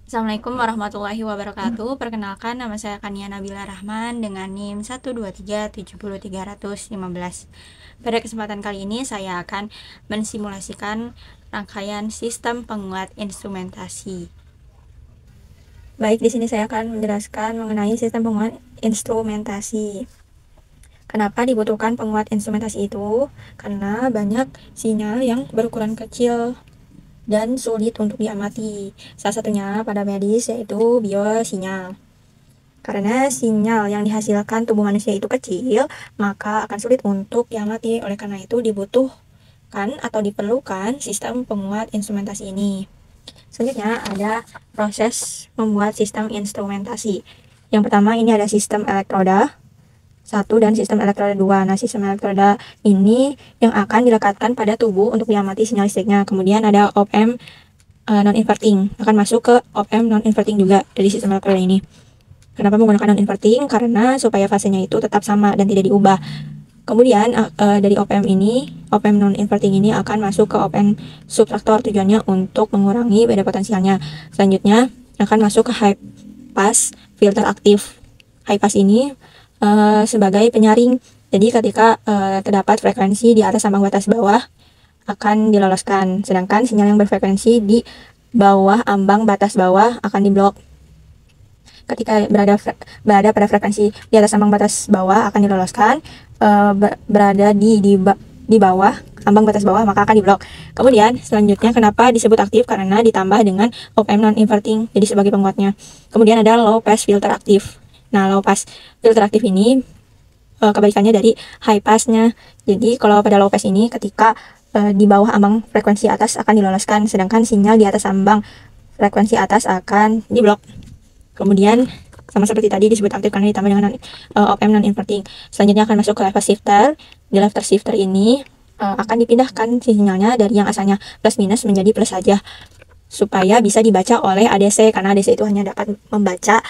Assalamualaikum warahmatullahi wabarakatuh. Perkenalkan, nama saya Kania Nabila Rahman dengan NIM 123-70315. Pada kesempatan kali ini saya akan mensimulasikan rangkaian sistem penguat instrumentasi. Baik, di sini saya akan menjelaskan mengenai sistem penguat instrumentasi. Kenapa dibutuhkan penguat instrumentasi itu? Karena banyak sinyal yang berukuran kecil dan sulit untuk diamati. Salah satunya pada medis yaitu biosinyal. Karena sinyal yang dihasilkan tubuh manusia itu kecil, maka akan sulit untuk diamati. Oleh karena itu dibutuhkan atau diperlukan sistem penguat instrumentasi ini. Selanjutnya ada proses membuat sistem instrumentasi. Yang pertama ini ada sistem elektroda 1 dan sistem elektroda 2. Nah, sistem elektroda ini yang akan dilekatkan pada tubuh untuk diamati sinyal listriknya. Kemudian ada op-amp non-inverting, akan masuk ke op-amp non-inverting juga dari sistem elektroda ini. Kenapa menggunakan non-inverting? Karena supaya fasenya itu tetap sama dan tidak diubah. Kemudian dari op-amp non-inverting ini akan masuk ke op-amp subtraktor, tujuannya untuk mengurangi beda potensialnya. Selanjutnya akan masuk ke high pass filter aktif. High pass ini sebagai penyaring. Jadi ketika terdapat frekuensi di atas ambang batas bawah akan diloloskan, sedangkan sinyal yang berfrekuensi di bawah ambang batas bawah akan diblok. Ketika berada pada frekuensi di atas ambang batas bawah akan diloloskan, berada di bawah ambang batas bawah maka akan diblok. Kemudian selanjutnya kenapa disebut aktif? Karena ditambah dengan op-amp non-inverting jadi sebagai penguatnya. Kemudian ada low pass filter aktif. Nah, low pass filter aktif ini kebalikannya dari high passnya. Jadi kalau pada low pass ini ketika di bawah ambang frekuensi atas akan diloloskan, sedangkan sinyal di atas ambang frekuensi atas akan diblok. Kemudian sama seperti tadi disebut aktif karena ditambah dengan op-amp non-inverting. Selanjutnya akan masuk ke level shifter. Di level shifter ini akan dipindahkan sinyalnya dari yang asalnya plus minus menjadi plus saja supaya bisa dibaca oleh ADC, karena ADC itu hanya dapat membaca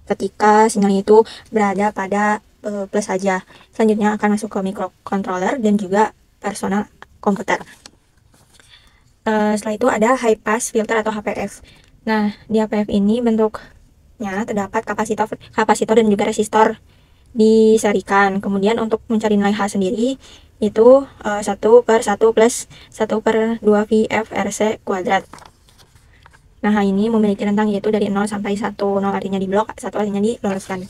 ketika sinyalnya itu berada pada plus saja. Selanjutnya akan masuk ke microcontroller dan juga personal komputer. Setelah itu ada high pass filter atau HPF. Nah, di HPF ini bentuknya terdapat kapasitor dan juga resistor diserikan. Kemudian untuk mencari nilai H sendiri itu 1/1 plus 1/2 VFRC kuadrat. Nah, H ini memiliki rentang yaitu dari 0 sampai 1. 0 artinya diblok, 1 artinya diloloskan.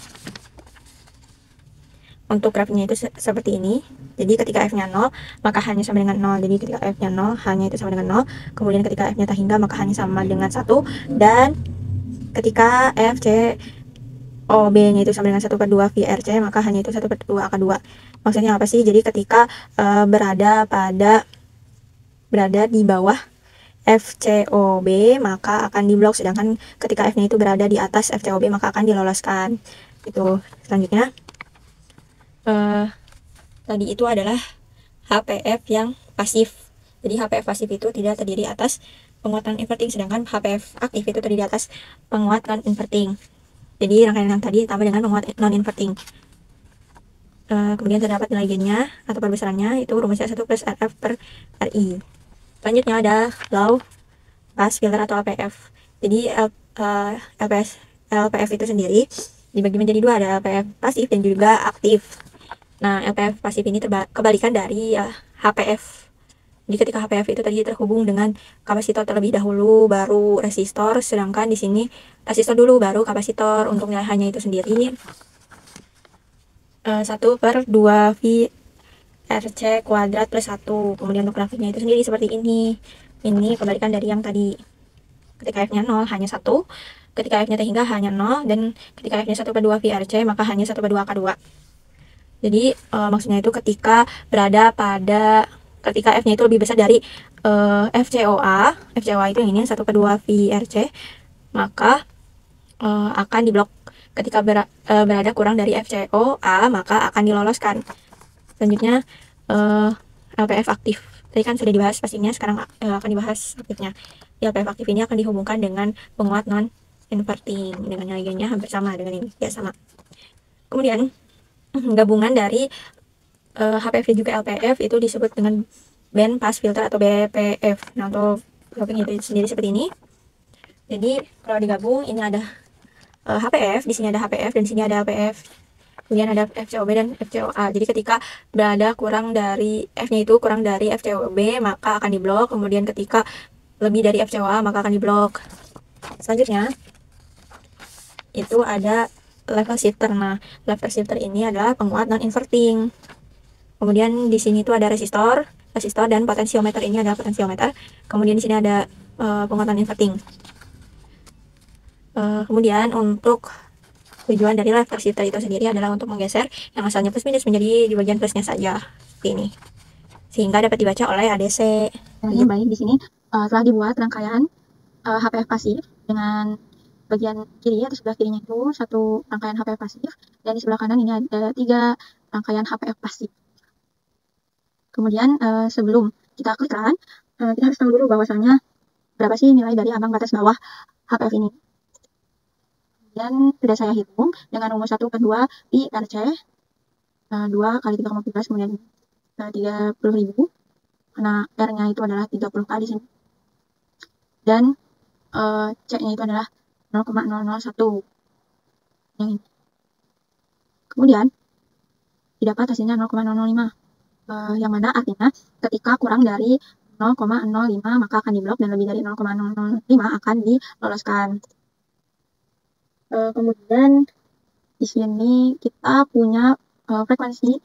Untuk grafiknya itu seperti ini. Jadi ketika F-nya 0, maka H-nya sama dengan 0. Jadi ketika F-nya 0, H-nya itu sama dengan 0. Kemudian ketika F-nya tak hingga, maka H-nya sama dengan 1. Dan ketika F, C, O, B-nya itu sama dengan 1/2 VRC, maka H-nya itu 1/2 AK2. Maksudnya apa sih? Jadi ketika berada di bawah FCOB, maka akan diblok. Sedangkan ketika F-nya itu berada di atas FCOB, maka akan diloloskan. Itu selanjutnya. Tadi itu adalah HPF yang pasif. Jadi HPF pasif itu tidak terdiri atas penguatan inverting, sedangkan HPF aktif itu terdiri atas penguat non-inverting. Jadi rangkaian yang tadi ditambah dengan penguat non-inverting. Kemudian terdapat nilai gennya atau perbesarannya, itu rumusnya 1 plus RF per RI. Selanjutnya ada low pass filter atau LPF. Jadi LPF itu sendiri dibagi menjadi dua, ada LPF pasif dan juga aktif. Nah, LPF pasif ini kebalikan dari HPF. Jadi ketika HPF itu tadi terhubung dengan kapasitor terlebih dahulu, baru resistor, sedangkan di sini resistor dulu, baru kapasitor. Untuk nilai H-nya itu sendiri 1/2 VRC kuadrat plus 1. Kemudian untuk grafiknya itu sendiri seperti ini. Ini kebalikan dari yang tadi. Ketika F-nya 0, hanya 1. Ketika F-nya T hingga hanya 0. Dan ketika F-nya 1/2 VRC, maka hanya 1/2 AK2. Jadi maksudnya itu ketika F-nya itu lebih besar dari FCOA itu yang ini 1/2 VRC, maka akan diblok. Ketika berada kurang dari FCOA, maka akan diloloskan. Selanjutnya LPF aktif. Tadi kan sudah dibahas pastinya, sekarang akan dibahas aktifnya. Di LPF aktif ini akan dihubungkan dengan penguat non-inverting dengan nilai gennya hampir sama dengan ini, ya sama. Kemudian gabungan dari HPF juga LPF itu disebut dengan band pass filter atau BPF. Nah, untuk grafiknya itu sendiri seperti ini. Jadi kalau digabung ini ada HPF, di sini ada HPF dan di sini ada LPF. Kemudian ada FCOB dan FCOA. Jadi ketika berada kurang dari F-nya itu kurang dari FCOB maka akan diblok. Kemudian ketika lebih dari FCOA maka akan diblok. Selanjutnya itu ada level shifter. Nah, level shifter ini adalah penguat non inverting. Kemudian di sini itu ada resistor dan potensiometer. Ini adalah potensiometer. Kemudian di sini ada penguat non inverting. Kemudian untuk tujuan dari level shifter itu sendiri adalah untuk menggeser yang asalnya plus minus menjadi di bagian plusnya saja, seperti ini, sehingga dapat dibaca oleh ADC. Ini baik, di sini telah dibuat rangkaian HPF pasif dengan bagian kiri atau sebelah kirinya itu satu rangkaian HPF pasif, dan di sebelah kanan ini ada 3 rangkaian HPF pasif. Kemudian sebelum kita klik run, kita harus tahu dulu bahwasanya berapa sih nilai dari ambang batas bawah HPF ini. Dan sudah saya hitung dengan rumus 1 per 2 pi RC 2 kali 3,14 kemudian 30.000, karena R-nya itu adalah 30K di sini. Dan C-nya itu adalah 0,001. Yang ini. Kemudian didapat hasilnya 0,005. Yang mana artinya ketika kurang dari 0,05 maka akan diblok dan lebih dari 0,005 akan diloloskan. Kemudian di sini kita punya frekuensi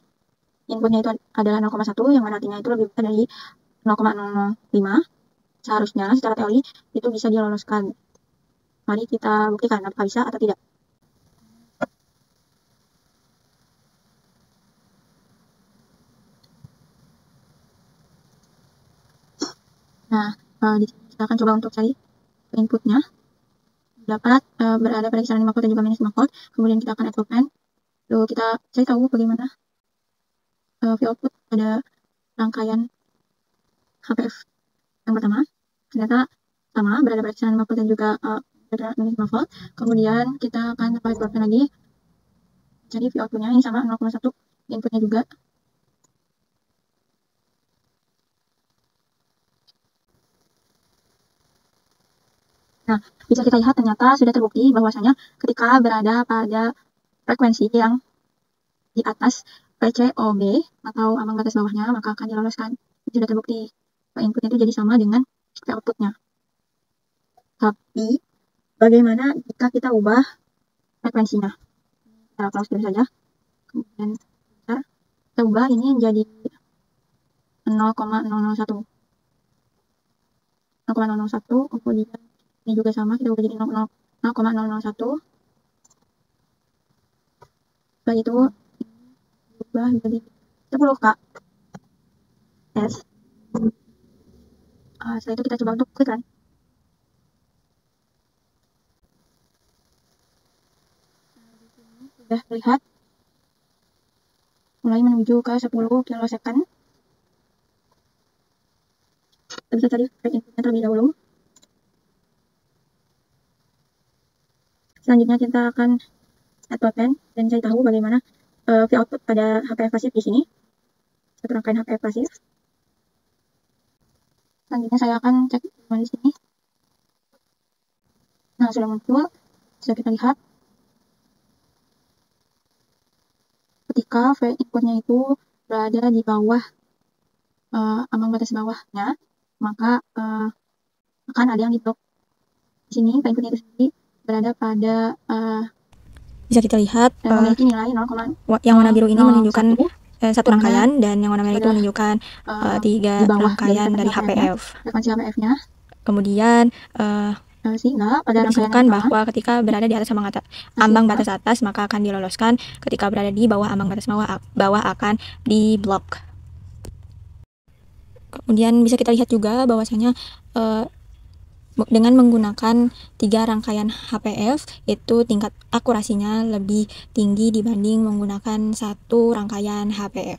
inputnya itu adalah 0,1, yang mana artinya itu lebih besar dari 0,005. Seharusnya secara teori itu bisa diloloskan. Mari kita buktikan apakah bisa atau tidak. Nah, di sini kita akan coba untuk cari inputnya. Dapat berada pada kisaran 5 volt dan juga minus 5 volt. Kemudian kita akan apply. Lalu kita cari tahu bagaimana V output pada rangkaian HPF yang pertama. Ternyata sama, berada pada kisaran 5 volt dan juga minus 5 volt. Kemudian kita akan apply lagi. Jadi V outputnya ini sama 0,1, inputnya juga. Nah, bisa kita lihat ternyata sudah terbukti bahwasanya ketika berada pada frekuensi yang di atas PCOB atau ambang batas bawahnya maka akan diloloskan. Sudah terbukti inputnya itu jadi sama dengan outputnya. Tapi bagaimana jika kita ubah frekuensinya? Kita close dulu saja. Kemudian kita ubah ini menjadi 0,001. 0,001, kemudian ini juga sama, kita ubah jadi 0,001. Setelah itu ubah jadi 10K S. Setelah itu kita coba untuk klik run. Sudah terlihat mulai menuju ke 10 kilosecond. Kita bisa cari inputnya terlebih dahulu. Selanjutnya kita akan add pen dan cari tahu bagaimana V output pada HPF pasif di sini. Satu rangkaian HPF pasif. Selanjutnya saya akan cek di sini. Nah, sudah muncul. Bisa kita lihat ketika V inputnya itu berada di bawah ambang batas bawahnya, maka akan ada yang di blok. Di sini V inputnya itu sendiri berada pada bisa kita lihat memiliki nilai 0, yang warna biru ini menunjukkan satu rangkaian dan yang warna merah itu menunjukkan 3 rangkaian dari HPF. Frekuensi HPF-nya. Kemudian sehingga pada rangkaian bahwa ketika berada di atas ambang batas atas maka akan diloloskan, ketika berada di bawah ambang batas bawah akan diblok. Kemudian bisa kita lihat juga bahwasanya dengan menggunakan 3 rangkaian HPF itu tingkat akurasinya lebih tinggi dibanding menggunakan 1 rangkaian HPF.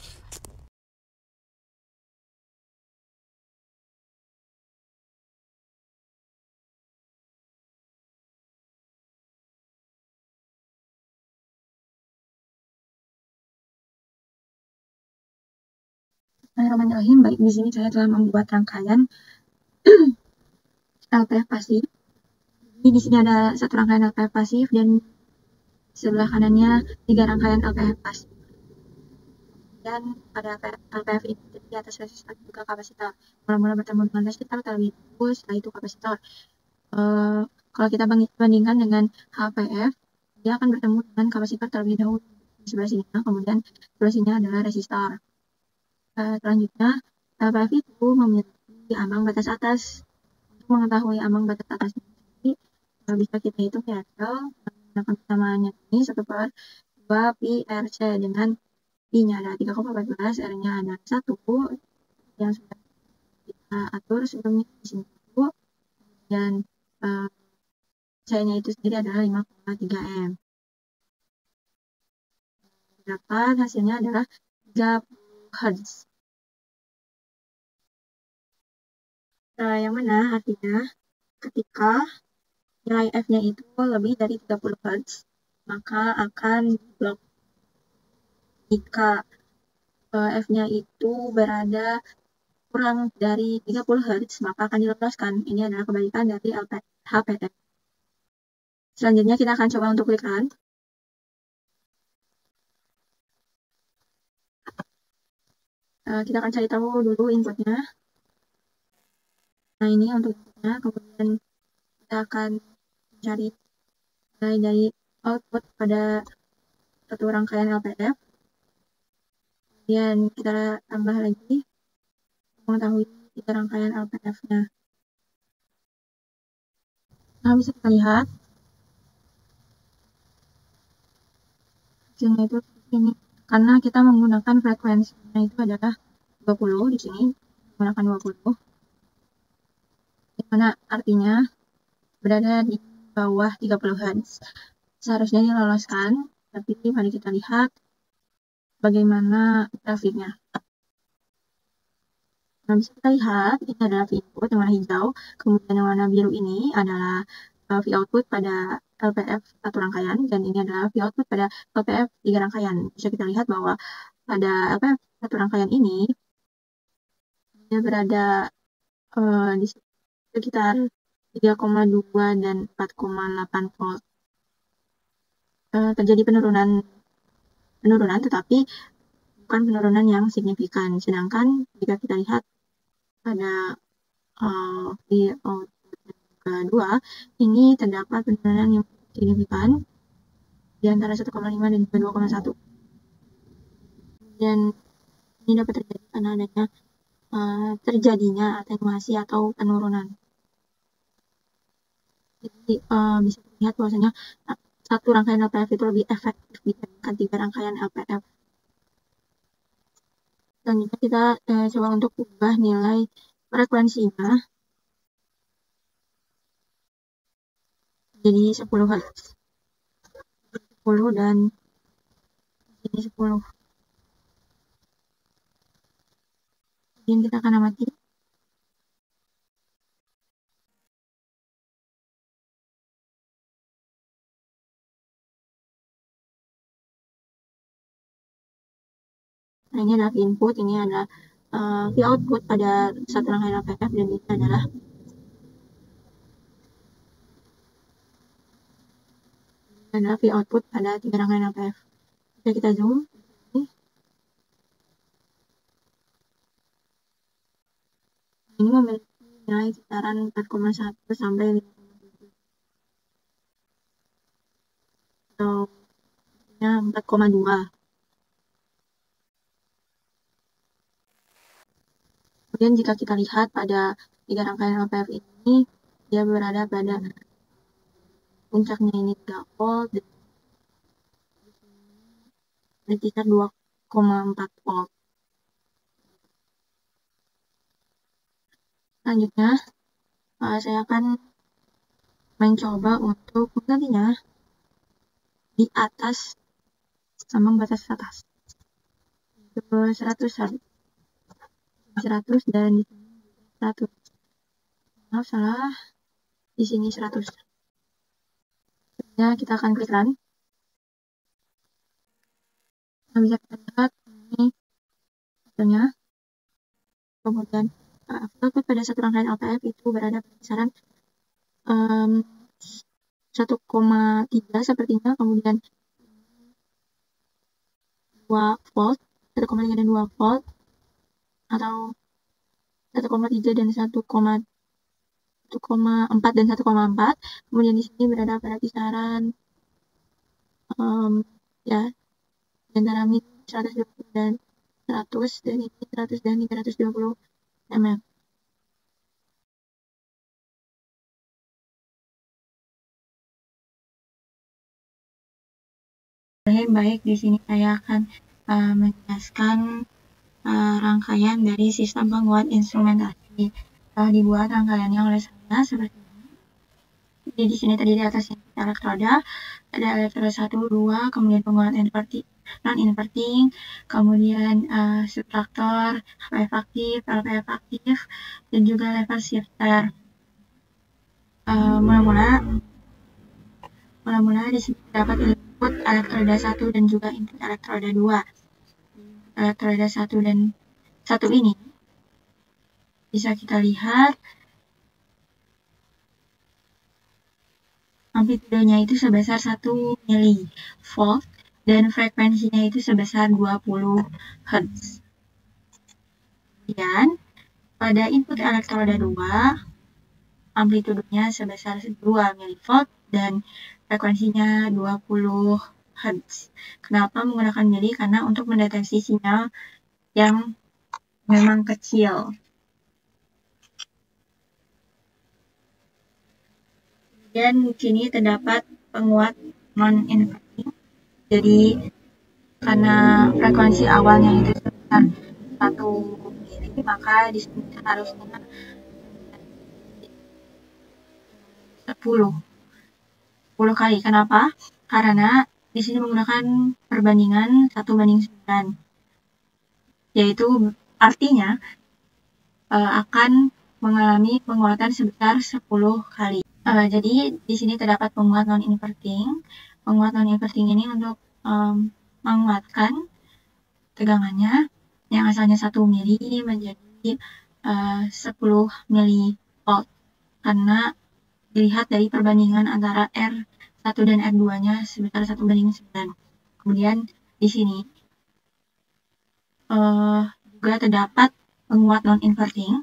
Bismillahirrahmanirrahim. Baik, di sini saya telah membuat rangkaian LPF pasif. Jadi di sini ada satu rangkaian LPF pasif dan sebelah kanannya 3 rangkaian LPF pasif. Dan pada LPF ini di atas resistor juga kapasitor. Mula-mula bertemu dengan resistor terlebih dahulu, setelah itu kapasitor. Kalau kita bandingkan dengan HPF, dia akan bertemu dengan kapasitor terlebih dahulu di sebelah sini. Kemudian sebelah sini adalah resistor. Selanjutnya, LPF itu memiliki ambang batas atas. Untuk mengetahui ambang batas atas ini, bisa kita hitung ya, menggunakan persamaannya ini 1/2 pi RC dengan pi-nya ada 3,14, R-nya ada 1 yang sudah kita atur sebelumnya di sini dulu. Kemudian C-nya itu sendiri adalah 5,3 M. Dapat hasilnya adalah 30 Hz. Yang mana artinya ketika nilai F-nya itu lebih dari 30 Hz, maka akan blok. Jika F-nya itu berada kurang dari 30 Hz, maka akan dilepaskan. Ini adalah kebalikan dari HPF. Selanjutnya kita akan coba untuk klik run. Kita akan cari tahu dulu inputnya. Nah, ini untuk inputnya. Kemudian kita akan mencari mulai dari output pada satu rangkaian LPF. Kemudian kita tambah lagi mengetahui 3 rangkaian LPF-nya. Nah, bisa kita lihat hasilnya itu seperti ini. Karena kita menggunakan frekuensinya itu adalah 20 di sini, menggunakan 20. Dimana artinya berada di bawah 30 Hz. Seharusnya diloloskan, tapi mari kita lihat bagaimana grafiknya. Nah, bisa kita lihat ini adalah V input yang warna hijau, kemudian yang warna biru ini adalah V output pada LPF satu rangkaian, dan ini adalah V output pada LPF 3 rangkaian. Bisa kita lihat bahwa pada LPF satu rangkaian ini dia berada di sekitar 3,2 dan 4,8 volt. Terjadi penurunan tetapi bukan penurunan yang signifikan. Sedangkan jika kita lihat pada V output kedua, ini terdapat penurunan yang signifikan di antara 1,5 dan 2,1. Dan ini dapat terjadi karena adanya terjadinya atenuasi atau penurunan. Jadi bisa dilihat bahwasanya satu rangkaian LPF itu lebih efektif dibandingkan 3 rangkaian LPF. Selanjutnya kita coba untuk ubah nilai frekuensinya jadi 10 Hz. 10 dan ini 10. Kemudian kita akan amati. Nah, ini adalah input, ini adalah V output pada satu rangkaian LPF, dan ini adalah V output pada 3 rangkaian LPF. Jika kita zoom, ini memiliki nilai kisaran 4,1 sampai 5,7 atau 4,2. Kemudian jika kita lihat pada 3 rangkaian LPF ini, dia berada pada puncaknya ini 3 volt, dan sekitar 2,4 volt. Selanjutnya, saya akan mencoba untuk menggantinya di atas ambang batas atas. Itu 100 dan di sini 100. Maaf, salah. Di sini 100. Ya, kita akan klik run. Nah, bisa kita lihat ini hasilnya. Kemudian output pada satu rangkaian LPF itu berada pada kisaran 1,3 sepertinya, kemudian 2 volt, 1,3 dan 2 volt, atau 1,3 dan 1,4 dan 1,4. Kemudian di sini berada pada kisaran ya di antara min 120 dan 100, dan ini 100 dan 320 ml. Baik, di sini saya akan menjelaskan rangkaian dari sistem penguat instrumentasi. Telah dibuat rangkaiannya oleh saya seperti ini. Jadi di sini terdiri atas elektroda, ada elektroda 1, 2, kemudian penguat non-inverting, kemudian subtraktor, HPF aktif, LPF aktif, dan juga level shifter. Mula-mula di sini terdapat input elektroda 1 dan juga input elektroda 2. Elektroda 1 dan 1 ini bisa kita lihat amplitudenya itu sebesar 1 mV dan frekuensinya itu sebesar 20 Hz. Kemudian pada input elektroda 2 amplitudenya sebesar 2 mV dan frekuensinya 20 Hz. Kenapa menggunakan mili? Karena untuk mendeteksi sinyal yang memang kecil. Dan di sini terdapat penguat non-inverting. Jadi karena frekuensi awalnya itu sebesar 1 mili, maka di sini seharusnya 10 kali. Kenapa? Karena di sini menggunakan perbandingan 1:9, yaitu artinya akan mengalami penguatan sebesar 10 kali. Jadi di sini terdapat penguat non-inverting. Penguat non-inverting ini untuk menguatkan tegangannya yang asalnya 1 mili menjadi 10 milivolt, karena dilihat dari perbandingan antara R1 dan R2-nya sebesar 1:9. Kemudian di sini juga terdapat penguat non-inverting.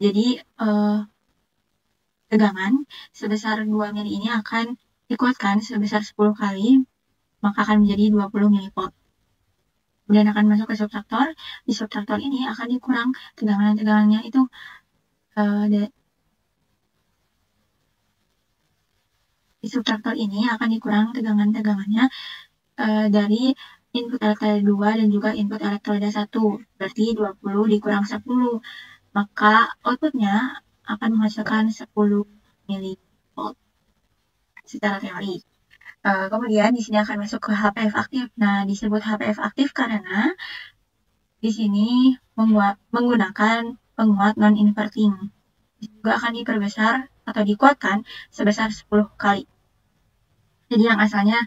Jadi tegangan sebesar 2 mili ini akan dikuatkan sebesar 10 kali, maka akan menjadi 20 milivolt. Kemudian akan masuk ke subtraktor. Di subtraktor ini akan dikurang tegangannya itu di subtraktor ini akan dikurang tegangannya dari input elektroda 2 dan juga input elektroda 1. Berarti 20 dikurang 10, maka outputnya akan menghasilkan 10 milivolt secara teori. Kemudian di sini akan masuk ke HPF aktif. Nah, disebut HPF aktif karena di sini menggunakan penguat non-inverting. Juga akan diperbesar atau dikuatkan sebesar 10 kali. Jadi yang asalnya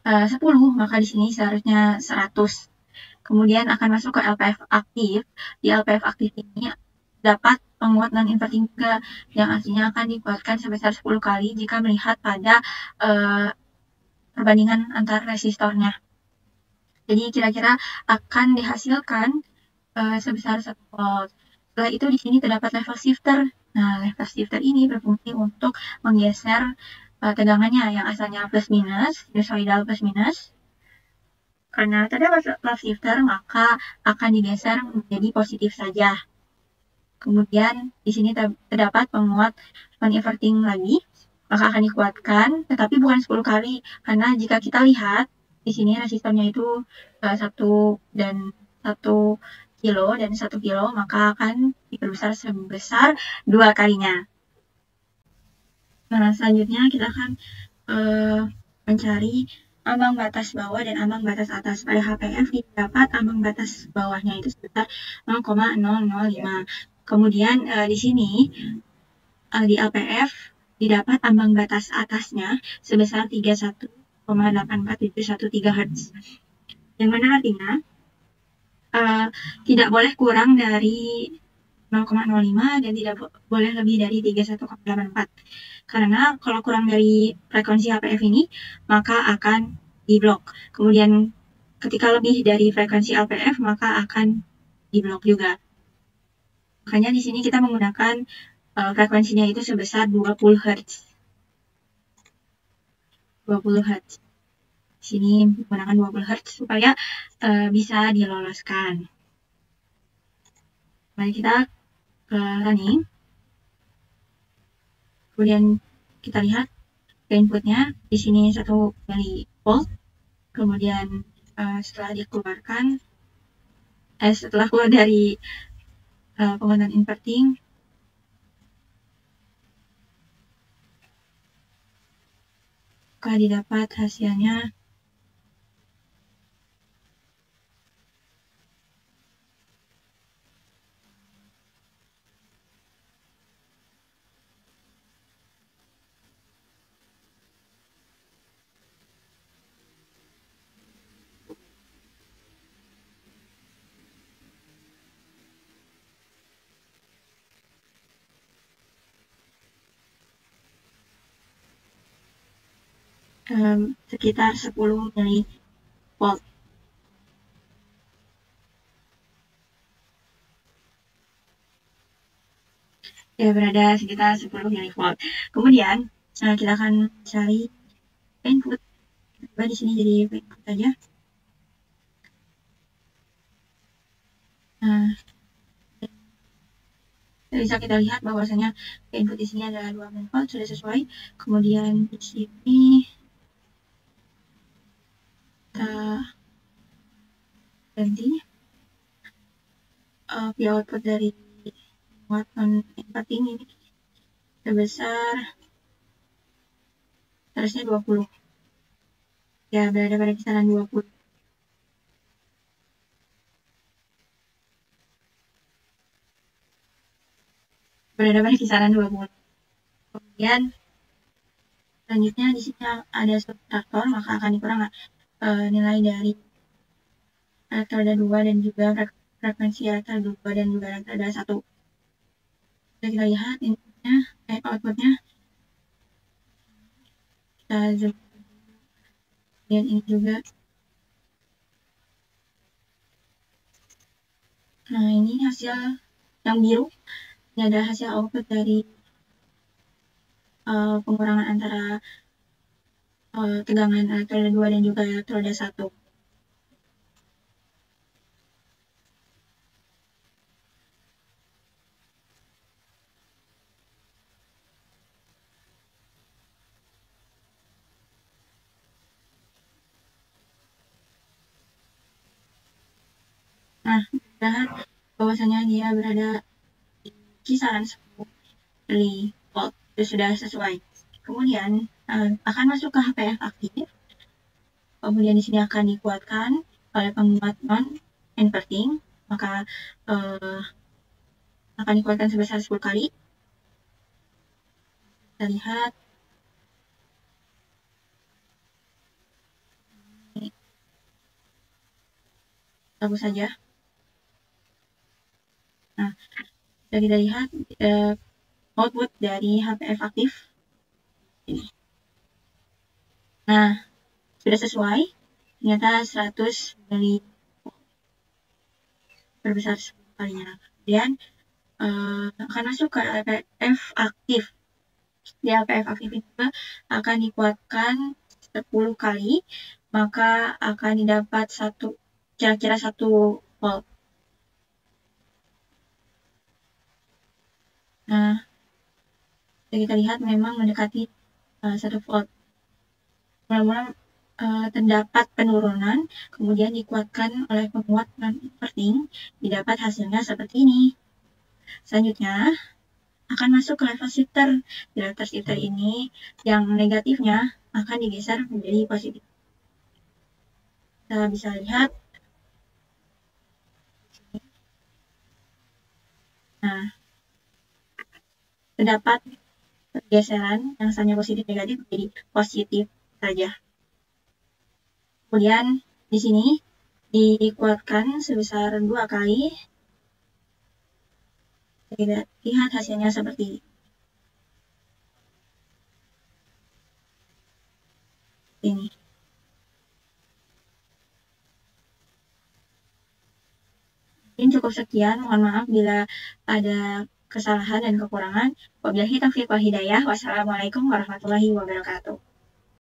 10, maka di sini seharusnya 100. Kemudian akan masuk ke LPF aktif. Di LPF aktif ini dapat penguat non-inverting juga, yang aslinya akan dikuatkan sebesar 10 kali jika melihat pada perbandingan antar resistornya. Jadi kira-kira akan dihasilkan sebesar 1 volt. Setelah itu di sini terdapat level shifter. Nah, level shifter ini berfungsi untuk menggeser tegangannya yang asalnya plus minus, sinusoidal plus minus. Karena terdapat level shifter, maka akan digeser menjadi positif saja. Kemudian di sini terdapat penguat non-inverting lagi, maka akan dikuatkan, tetapi bukan 10 kali. Karena jika kita lihat di sini resistornya itu 1 kilo dan 1 kilo, maka akan diperbesar sebesar 2 kalinya. Nah, selanjutnya kita akan mencari ambang batas bawah dan ambang batas atas. Pada HPF didapat ambang batas bawahnya itu sebesar 0,005. Kemudian di sini di LPF didapat ambang batas atasnya sebesar 31,847113 Hz. Yang mana artinya tidak boleh kurang dari 0,05 dan tidak boleh lebih dari 31,84. Karena kalau kurang dari frekuensi HPF ini, maka akan diblok. Kemudian ketika lebih dari frekuensi HPF, maka akan diblok juga. Makanya di sini kita menggunakan frekuensinya itu sebesar 20 Hz. 20 Hz. Di sini menggunakan 20 Hz supaya bisa diloloskan. Mari kita ke running. Kemudian kita lihat ke inputnya. Di sini 1 mV. Kemudian setelah dikeluarkan, setelah keluar dari penggunaan inverting, maka didapat hasilnya sekitar 10 mV. Ya, berada sekitar 10 mV. Kemudian kita akan cari input. Coba di sini jadi input saja. Nah, bisa kita lihat bahwasanya input di sini adalah 2 mV, sudah sesuai. Kemudian di sini kita ganti via output dari penguat non-inverting ini sebesar harusnya 20. Ya, berada pada kisaran 20. Berada pada kisaran 20. Kemudian selanjutnya di sini ada subtraktor, maka akan dikurang nilai dari elektroda 2 dan juga frekuensi elektroda 2 dan juga elektroda 1. Kita lihat inputnya, outputnya. Kita zoom. Dan ini juga. Nah, ini hasil yang biru. Ini adalah hasil output dari pengurangan antara tegangan elektroda 2 dan juga elektroda 1. Nah, lihat bahwasanya dia berada di kisaran 10 mV. Itu sudah sesuai. Kemudian akan masuk ke HPF aktif. Kemudian di sini akan dikuatkan oleh penguat non-inverting, maka akan dikuatkan sebesar 10 kali. Kita lihat. Bagus saja. Nah, kita lihat output dari HPF aktif ini. Nah, sudah sesuai. Ternyata 100 mV berbesar 10 kalinya. Kemudian akan masuk ke HPF aktif. Di HPF aktif itu akan dikuatkan 10 kali, maka akan didapat kira-kira 1 volt. Nah, kita lihat memang mendekati 1 volt. Mula-mula terdapat penurunan, kemudian dikuatkan oleh penguat non-inverting, didapat hasilnya seperti ini. Selanjutnya, akan masuk ke level shifter. Di level shifter ini, yang negatifnya akan digeser menjadi positif. Kita bisa lihat. Nah, terdapat pergeseran yang asalnya positif negatif menjadi positif saja. Kemudian di sini dikuatkan sebesar 2 kali. Kita lihat hasilnya seperti ini. ini. Mungkin cukup sekian, mohon maaf bila ada kesalahan dan kekurangan. Wabillahi taufiq wal hidayah. Wassalamualaikum warahmatullahi wabarakatuh.